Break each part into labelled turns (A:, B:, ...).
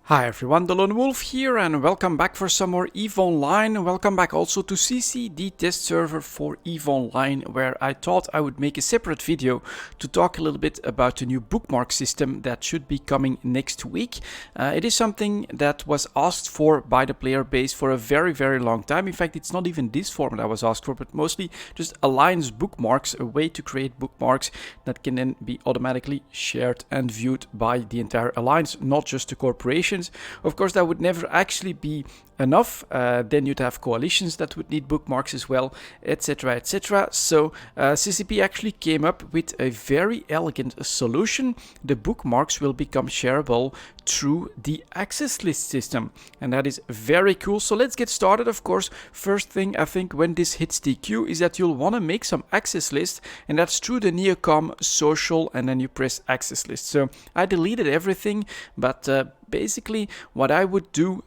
A: Hi everyone, delonewolf here and welcome back for some more EVE Online. Welcome back also to sisi, the test server for EVE Online, where I thought I would make a separate video to talk a little bit about the new bookmark system that should be coming next week. It is something that was asked for by the player base for a very long time. In fact, it's not even this format I was asked for, but mostly just alliance bookmarks, a way to create bookmarks that can then be automatically shared and viewed by the entire alliance, not just the corporation. Of course, that would never actually be enough. Then you'd have coalitions that would need bookmarks as well, etc, etc. So CCP actually came up with a very elegant solution. The bookmarks will become shareable through the access list system, and that is very cool. So let's get started. Of course, first thing I think when this hits the queue is that you'll want to make some access list, and that's through the Neocom social, and then you press access list. So I deleted everything, but basically what I would do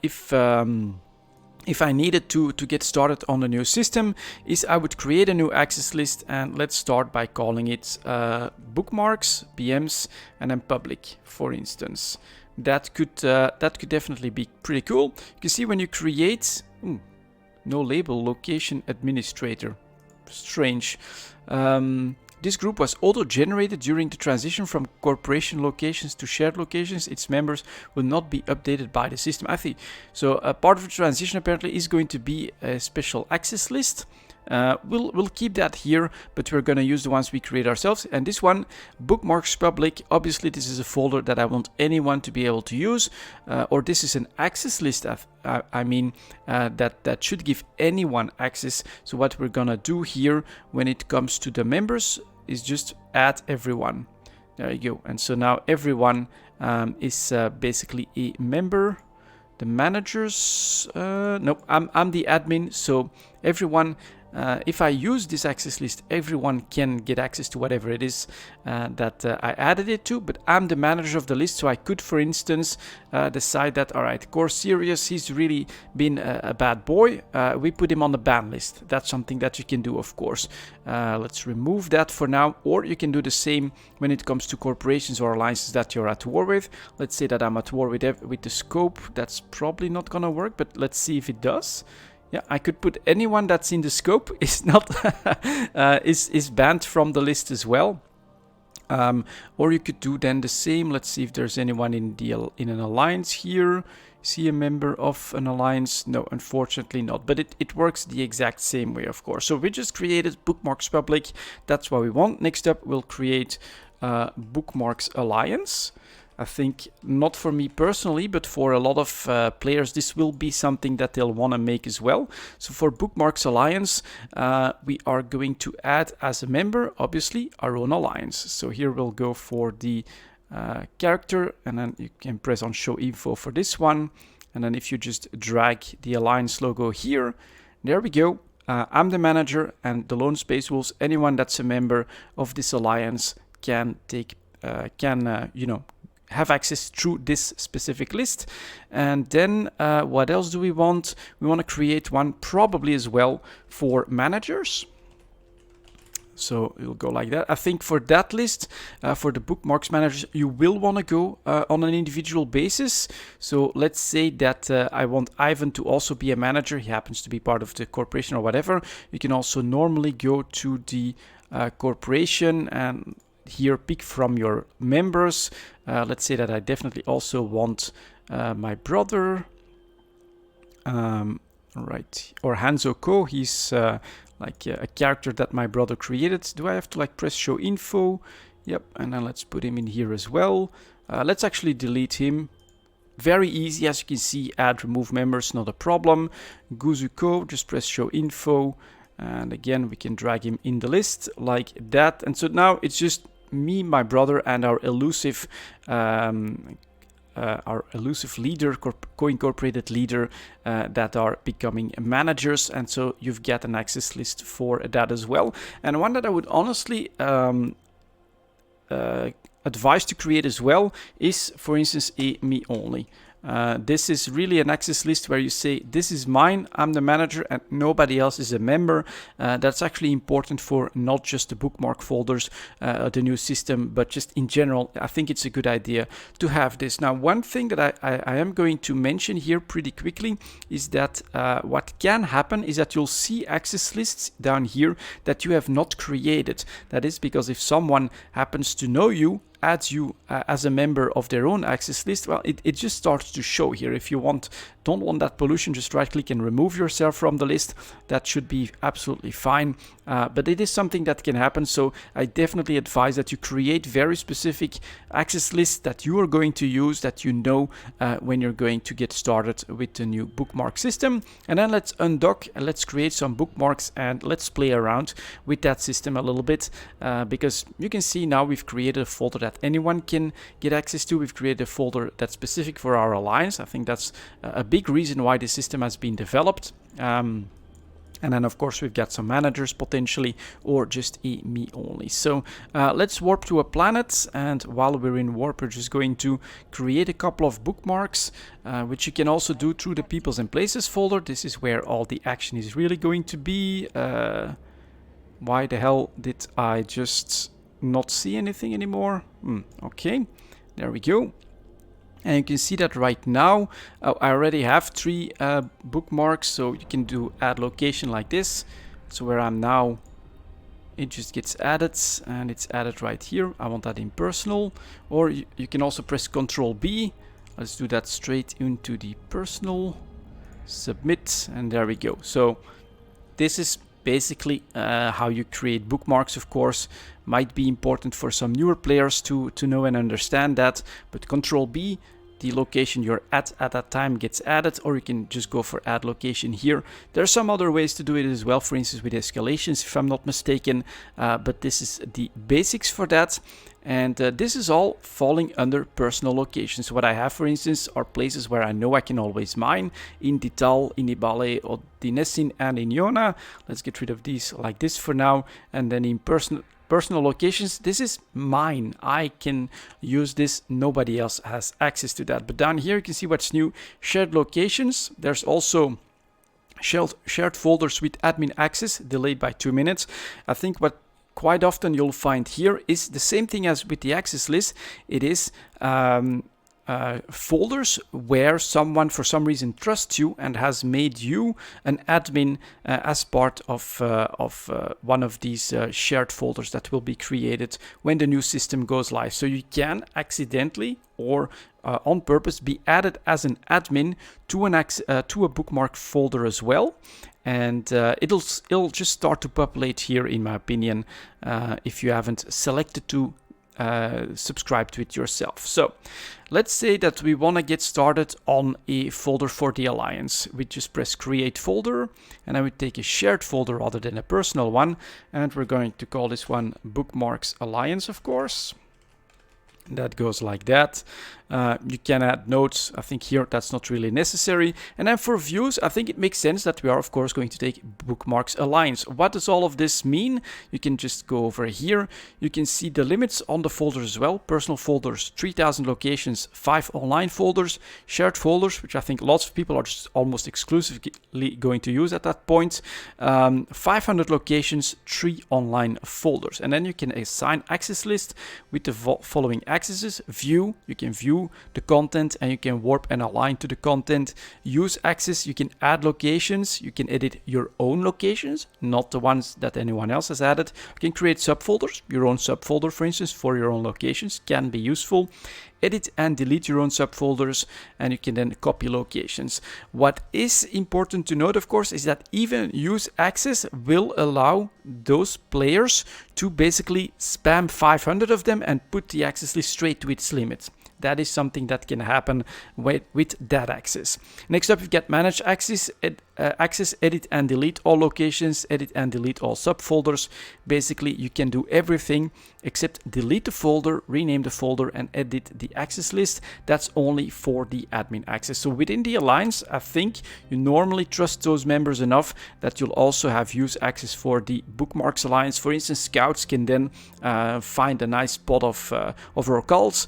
A: if I needed to get started on the new system is I would create a new access list, and let's start by calling it bookmarks, BMs, and then public, for instance. That could definitely be pretty cool. You can see when you create no label, location administrator, strange. This group was auto-generated during the transition from corporation locations to shared locations. Its members will not be updated by the system. I think so. A part of the transition apparently is going to be a special access list. We'll keep that here, but we're going to use the ones we create ourselves. And this one, bookmarks public, obviously this is a folder that I want anyone to be able to use, or this is an access list. I mean that should give anyone access. So what we're gonna do here when it comes to the members is just add everyone. There you go. And so now everyone is basically a member. The managers, nope, I'm the admin, so everyone, if I use this access list, everyone can get access to whatever it is that I added it to, but I'm the manager of the list, so I could, for instance, decide that, all right, Core Serious, he's really been a bad boy, we put him on the ban list. That's something that you can do, of course. Let's remove that for now, or you can do the same when it comes to corporations or alliances that you're at war with. Let's say that I'm at war with the scope. That's probably not gonna work, but let's see if it does. Yeah, I could put anyone that's in the scope is not is banned from the list as well. Or you could do then the same. Let's see if there's anyone in an alliance here. See a member of an alliance? No, unfortunately not. But it works the exact same way, of course. So we just created bookmarks public. That's what we want. Next up, we'll create bookmarks alliance. I think not for me personally, but for a lot of players, this will be something that they'll want to make as well. So for Bookmarks Alliance, we are going to add as a member, obviously, our own alliance. So here we'll go for the character, and then you can press on Show Info for this one. And then if you just drag the alliance logo here, there we go. I'm the manager, and the Lone Space Wolves, anyone that's a member of this alliance can take, you know, have access through this specific list. And then what else do we want? We want to create one probably as well for managers. So it'll go like that. I think for that list, for the bookmarks managers, you will want to go on an individual basis. So let's say that I want Ivan to also be a manager. He happens to be part of the corporation or whatever. You can also normally go to the corporation and here pick from your members. Let's say that I definitely also want my brother, right, or Hanzo Ko. He's like a character that my brother created. Do I have to like press Show Info? Yep, and then let's put him in here as well. Let's actually delete him. Very easy, as you can see, add, remove members, not a problem. Guzuko, just press Show Info. And again, we can drag him in the list like that. And so now it's just me, my brother, and our elusive leader, co-incorporated leader that are becoming managers. And so you've got an access list for that as well. And one that I would honestly advise to create as well is, for instance, a me only. This is really an access list where you say, this is mine, I'm the manager, and nobody else is a member. That's actually important for not just the bookmark folders, the new system, but just in general. I think it's a good idea to have this. Now, one thing that I am going to mention here pretty quickly is that what can happen is that you'll see access lists down here that you have not created. That is because if someone happens to know you, adds you as a member of their own access list, well, it just starts to show here. If you don't want that pollution, just right click and remove yourself from the list. That should be absolutely fine. But it is something that can happen, so I definitely advise that you create very specific access lists that you are going to use, that you know when you're going to get started with the new bookmark system. And then let's undock and let's create some bookmarks and let's play around with that system a little bit, because you can see now we've created a folder that anyone can get access to. We've created a folder that's specific for our alliance. I think that's a big reason why this system has been developed. And then, of course, we've got some managers potentially, or just a me only. So let's warp to a planet. And while we're in warp, we're just going to create a couple of bookmarks, which you can also do through the Peoples and Places folder. This is where all the action is really going to be. Why the hell did I just not see anything anymore? Okay, there we go. And you can see that right now I already have 3 bookmarks, so you can do add location like this. So where I'm now, it just gets added, and it's added right here. I want that in personal, or you can also press Ctrl B. Let's do that straight into the personal, submit, and there we go. So this is basically how you create bookmarks. Of course, might be important for some newer players to know and understand that, but Ctrl B, the location you're at that time gets added, or you can just go for add location here. There are some other ways to do it as well, for instance with escalations if I'm not mistaken, but this is the basics for that. And this is all falling under personal locations. So what I have, for instance, are places where I know I can always mine, in Dital, in Ibale, or Dinessin, and in Iona. Let's get rid of these like this for now. And then in personal locations, this is mine. I can use this. Nobody else has access to that. But down here you can see what's new. Shared locations. There's also shared folders with admin access, delayed by 2 minutes. I think what quite often you'll find here is the same thing as with the access list. It is folders where someone for some reason trusts you and has made you an admin as part of one of these shared folders that will be created when the new system goes live. So you can accidentally or on purpose be added as an admin to a bookmark folder as well. And it'll just start to populate here, in my opinion, if you haven't selected to subscribe to it yourself. So let's say that we want to get started on a folder for the Alliance. We just press create folder, and I would take a shared folder rather than a personal one, and we're going to call this one Bookmarks Alliance, of course. That goes like that. You can add notes. I think here that's not really necessary. And then for views, I think it makes sense that we are of course going to take Bookmarks Alliance. What does all of this mean? You can just go over here. You can see the limits on the folders as well. Personal folders, 3000 locations, 5 online folders, shared folders, which I think lots of people are just almost exclusively going to use at that point. 500 locations, 3 online folders. And then you can assign access list with the following accesses. View, you can view the content and you can warp and align to the content. Use access, you can add locations, you can edit your own locations, not the ones that anyone else has added. You can create subfolders, your own subfolder for instance for your own locations can be useful. Edit and delete your own subfolders, and you can then copy locations. What is important to note, of course, is that even use access will allow those players to basically spam 500 of them and put the access list straight to its limit. That is something that can happen with that access. Next up, you've got manage access, access, edit and delete all locations, edit and delete all subfolders. Basically, you can do everything except delete the folder, rename the folder, and edit the access list. That's only for the admin access. So within the Alliance, I think you normally trust those members enough that you'll also have use access for the Bookmarks Alliance. For instance, scouts can then find a nice spot of occults.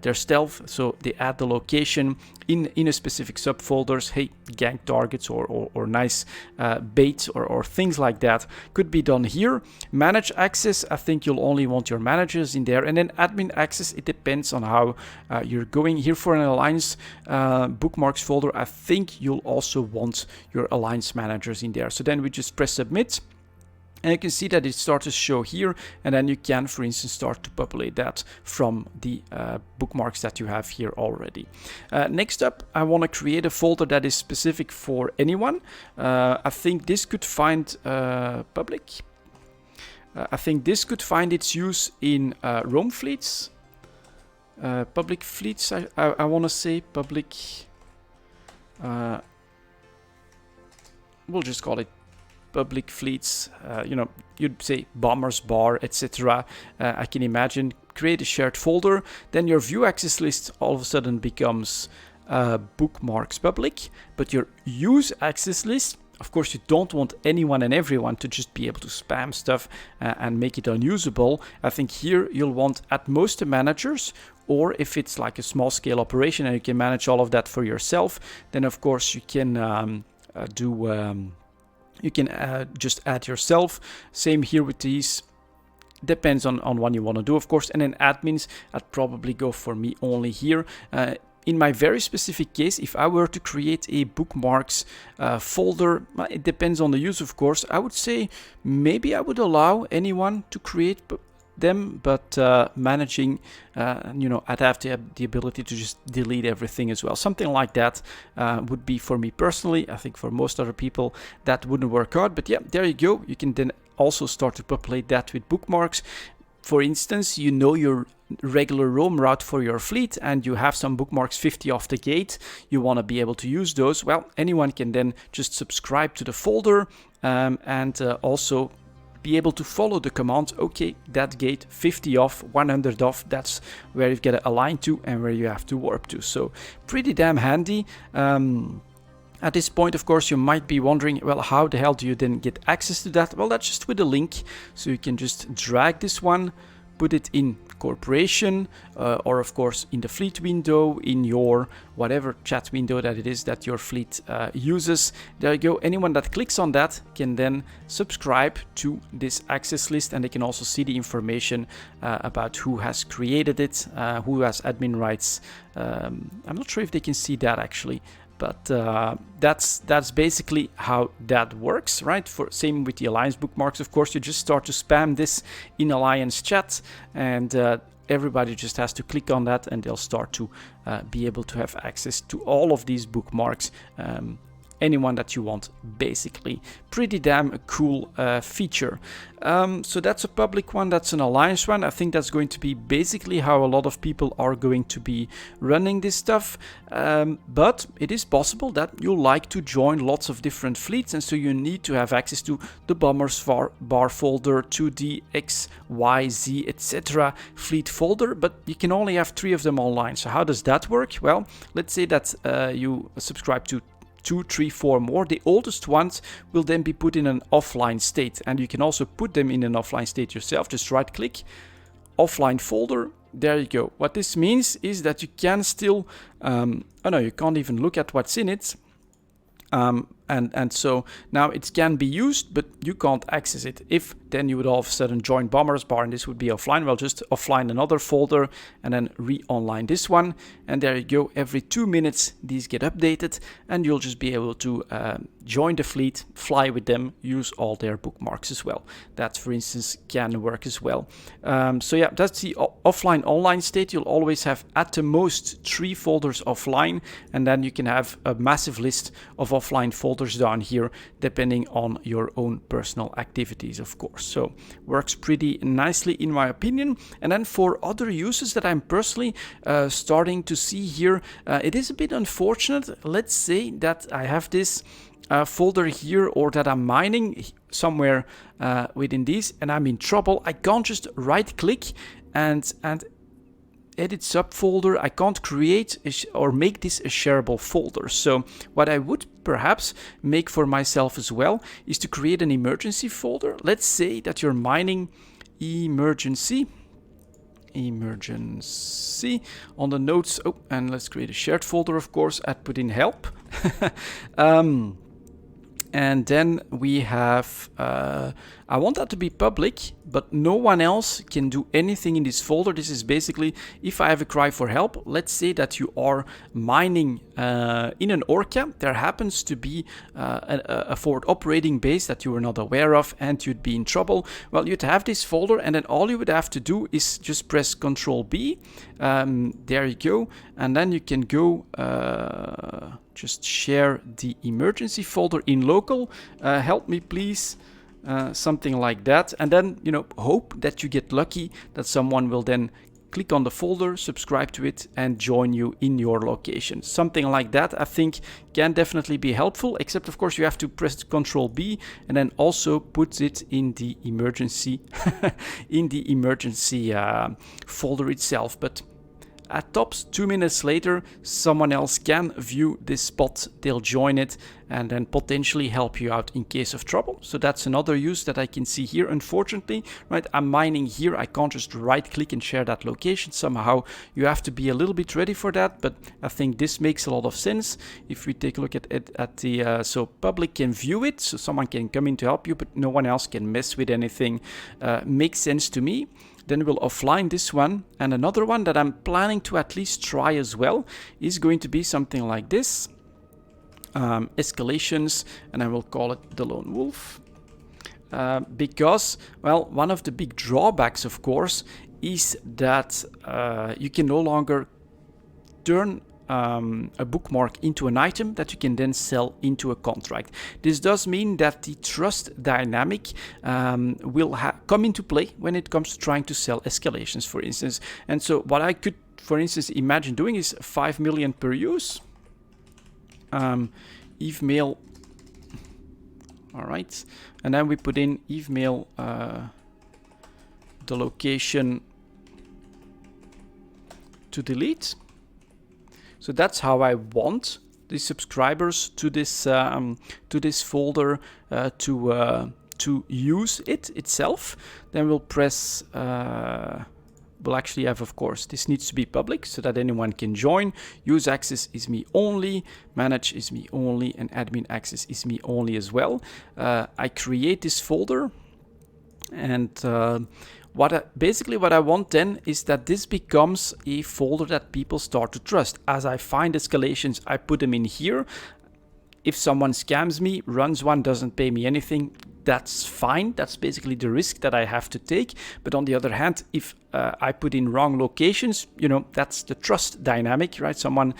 A: There's stealth, so they add the location in a specific subfolders. Hey, gang targets or nice bait or things like that could be done here. Manage access, I think you'll only want your managers in there. And then admin access, it depends on how you're going. Here for an alliance bookmarks folder, I think you'll also want your alliance managers in there. So then we just press submit. And you can see that it starts to show here, and then you can, for instance, start to populate that from the bookmarks that you have here already. Next up, I want to create a folder that is specific for anyone. I think this could find public. I think this could find its use in roam fleets. Public fleets, I want to say public. We'll just call it public fleets. You know, you'd say bombers bar, etc. I can imagine. Create a shared folder, then your view access list all of a sudden becomes bookmarks public, but your use access list, of course, you don't want anyone and everyone to just be able to spam stuff and make it unusable. I think here you'll want at most the managers, or if it's like a small scale operation and you can manage all of that for yourself, then of course you can just add yourself. Same here with these. Depends on what you want to do, of course. And then admins, I'd probably go for me only here. In my very specific case, if I were to create a bookmarks folder, it depends on the use, of course. I would say maybe I would allow anyone to create them, but managing, you know, I'd have to have the ability to just delete everything as well. Something like that would be for me personally. I think for most other people that wouldn't work out, but yeah, there you go. You can then also start to populate that with bookmarks. For instance, you know your regular roam route for your fleet and you have some bookmarks 50 off the gate. You want to be able to use those. Well, anyone can then just subscribe to the folder and also be able to follow the command. Okay, that gate 50 off, 100 off, that's where you get a line to and where you have to warp to. So pretty damn handy. At this point, of course, you might be wondering, well, how the hell do you then get access to that? Well, that's just with a link. So you can just drag this one, put it in corporation, or of course in the fleet window, in your whatever chat window that it is that your fleet uses. There you go. Anyone that clicks on that can then subscribe to this access list, and they can also see the information about who has created it, who has admin rights. I'm not sure if they can see that actually. But that's basically how that works, right? For same with the Alliance bookmarks, of course, you just start to spam this in Alliance chat, and everybody just has to click on that, and they'll start to be able to have access to all of these bookmarks. Anyone that you want, basically. Pretty damn cool feature. So that's a public one, that's an alliance one. I think that's going to be basically how a lot of people are going to be running this stuff. But it is possible that you like to join lots of different fleets, and so you need to have access to the bombers bar folder, to the X, Y, Z, etc. fleet folder, but you can only have 3 of them online. So how does that work? Well, let's say that you subscribe to 2, 3, 4 more. The oldest ones will then be put in an offline state, and you can also put them in an offline state yourself. Just right click, offline folder, there you go. What this means is that you can still, oh no, you can't even look at what's in it. And so now it can be used, but you can't access it. If then you would all of a sudden join Bombers Bar and this would be offline, well, just offline another folder and then re-online this one. And there you go. Every 2 minutes, these get updated and you'll just be able to join the fleet, fly with them, use all their bookmarks as well. That, for instance, can work as well. So yeah, that's the offline online state. You'll always have at the most 3 folders offline, and then you can have a massive list of offline folders down here, depending on your own personal activities, of course. So works pretty nicely in my opinion. And then for other uses that I'm personally starting to see here, it is a bit unfortunate. Let's say that I have this folder here, or that I'm mining somewhere within these, and I'm in trouble. I can't just right click and edit subfolder. I can't create or make this a shareable folder. So what I would perhaps make for myself as well is to create an emergency folder. Let's say that you're mining emergency emergency. On the notes, oh, and let's create a shared folder, of course. I'd put in help. And then we have, I want that to be public, but no one else can do anything in this folder. This is basically, if I have a cry for help, let's say that you are mining in an Orca, there happens to be a forward operating base that you were not aware of and you'd be in trouble. Well, you'd have this folder and then all you would have to do is just press Control B. There you go. And then you can go just share the emergency folder in local. Help me, please. Something like that. And then, you know, hope that you get lucky that someone will then click on the folder, subscribe to it, and join you in your location. Something like that, I think, can definitely be helpful, except of course you have to press Control B and then also put it in the emergency folder itself. But at tops, 2 minutes later, someone else can view this spot, they'll join it, and then potentially help you out in case of trouble. So that's another use that I can see here. Unfortunately, right, I'm mining here, I can't just right click and share that location. Somehow you have to be a little bit ready for that, but I think this makes a lot of sense. If we take a look at it so public can view it, so someone can come in to help you, but no one else can mess with anything. Makes sense to me. Then we'll offline this one. And another one that I'm planning to at least try as well is going to be something like this. Escalations, and I will call it delonewolf. Because, well, one of the big drawbacks, of course, is that you can no longer turn a bookmark into an item that you can then sell into a contract. This does mean that the trust dynamic will come into play when it comes to trying to sell escalations, for instance. And so what I could, for instance, imagine doing is 5 million per use. Evemail. All right. And then we put in Evemail the location to delete. So that's how I want the subscribers to this folder to use it itself. Then we'll press. We'll actually have, of course, this needs to be public so that anyone can join. Use access is me only, manage is me only, and admin access is me only as well. I create this folder, and basically what I want then is that this becomes a folder that people start to trust. As I find escalations, I put them in here. If someone scams me, runs one, doesn't pay me anything, that's fine. That's basically the risk that I have to take. But on the other hand, if I put in wrong locations, you know, that's the trust dynamic, right? Someone,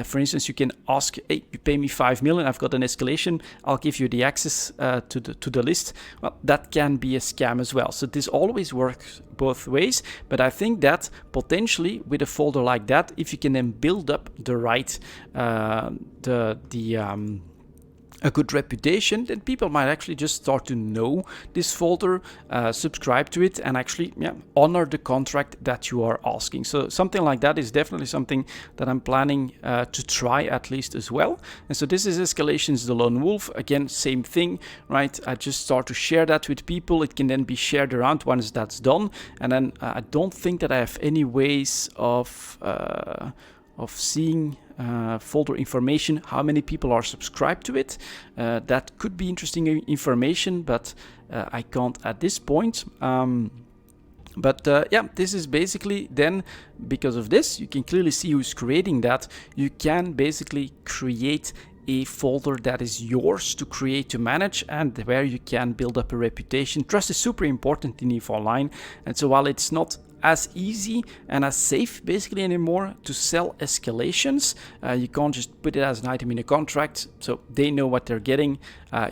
A: for instance, you can ask, hey, you pay me 5 million, I've got an escalation, I'll give you the access to the list. Well, that can be a scam as well. So this always works both ways. But I think that potentially with a folder like that, if you can then build up the right, a good reputation, then people might actually just start to know this folder, subscribe to it, and actually honor the contract that you are asking. So something like that is definitely something that I'm planning to try at least as well. And so this is Escalations delonewolf. Again, same thing, right? I just start to share that with people. It can then be shared around once that's done. And then I don't think that I have any ways of seeing folder information, how many people are subscribed to it. That could be interesting information, but I can't at this point. Yeah, this is basically then, because of this, you can clearly see who's creating that. You can basically create a folder that is yours to create, to manage, and where you can build up a reputation. Trust is super important in EVE Online, and so while it's not as easy and as safe basically anymore to sell escalations, you can't just put it as an item in a contract, so they know what they're getting.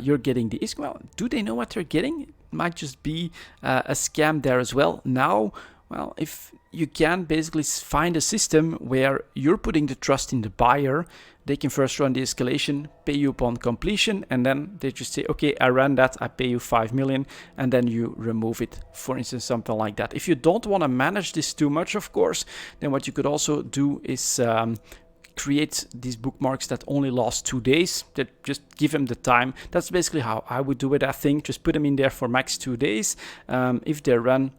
A: You're getting the ISK. Well, do they know what they're getting? It might just be a scam there as well. Now, well, if you can basically find a system where you're putting the trust in the buyer, they can first run the escalation, pay you upon completion, and then they just say, okay, I ran that, I pay you 5 million, and then you remove it, for instance, something like that. If you don't want to manage this too much, of course, then what you could also do is create these bookmarks that only last 2 days, that just give them the time. That's basically how I would do it, I think. Just put them in there for max 2 days. If they run,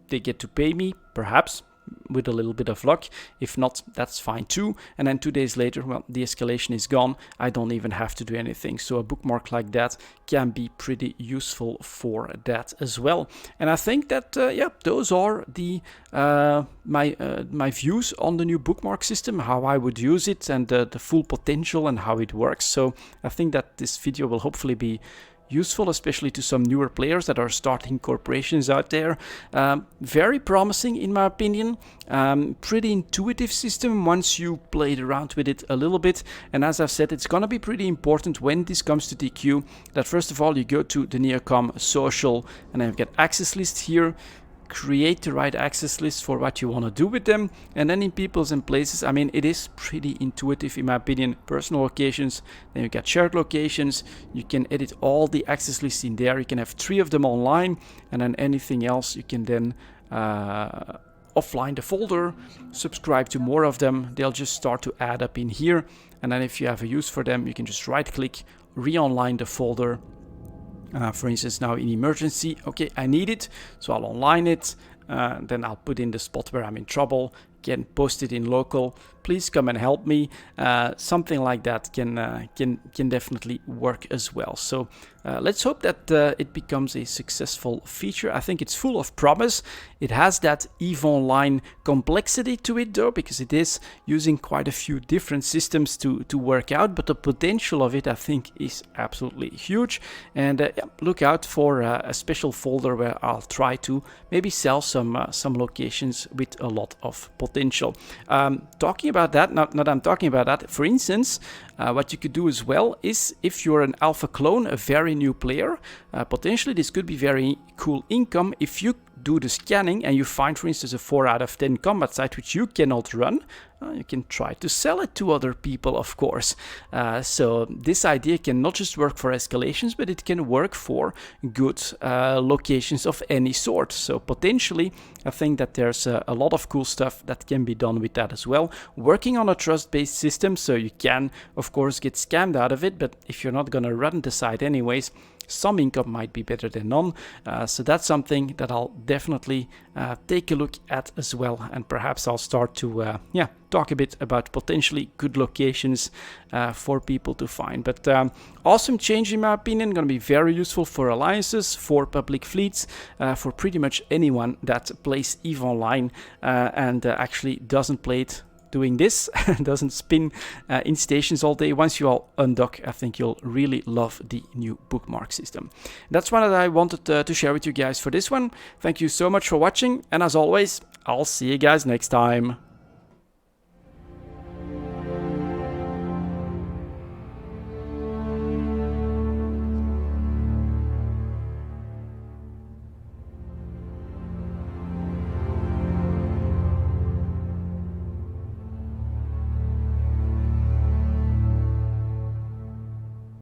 A: they get to pay me, perhaps, with a little bit of luck. If not, that's fine too. And then 2 days later, well, the escalation is gone. I don't even have to do anything. So a bookmark like that can be pretty useful for that as well. And I think that, yeah, those are the my views on the new bookmark system, how I would use it, and the full potential and how it works. So I think that this video will hopefully be useful, especially to some newer players that are starting corporations out there. Very promising in my opinion. Pretty intuitive system once you played around with it a little bit. And as I've said, it's gonna be pretty important when this comes to DQ that first of all you go to the Neocom social and then you get access list here. Create the right access list for what you want to do with them, and then in peoples and places, I mean, it is pretty intuitive in my opinion. Personal locations, then you get shared locations, you can edit all the access lists in there, you can have 3 of them online, and then anything else you can then offline the folder, subscribe to more of them, they'll just start to add up in here, and then if you have a use for them, you can just right click, re-online the folder. For instance, now in emergency, okay, I need it, so I'll online it, then I'll put in the spot where I'm in trouble, can post it in local, please come and help me. Something like that can definitely work as well. So let's hope that it becomes a successful feature. I think it's full of promise. It has that EVE Online complexity to it though, because it is using quite a few different systems to work out, but the potential of it I think is absolutely huge. And yeah, look out for a special folder where I'll try to maybe sell some locations with a lot of potential. Talking about that, now that I'm talking about that, for instance, what you could do as well is if you're an alpha clone, a very new player, potentially this could be very cool income if you do the scanning and you find, for instance, a 4 out of 10 combat site which you cannot run. You can try to sell it to other people, of course. So this idea can not just work for escalations, but it can work for good locations of any sort. So potentially, I think that there's a lot of cool stuff that can be done with that as well. Working on a trust-based system, so you can, of course, get scammed out of it, but if you're not going to run the site anyways, some income might be better than none. So that's something that I'll definitely take a look at as well, and perhaps I'll start to yeah, talk a bit about potentially good locations for people to find. But awesome change in my opinion, going to be very useful for alliances, for public fleets, for pretty much anyone that plays EVE Online and actually doesn't play it doing this, doesn't spin in stations all day. Once you all undock, I think you'll really love the new bookmark system. That's one that I wanted to share with you guys for this one. Thank you so much for watching, and as always, I'll see you guys next time.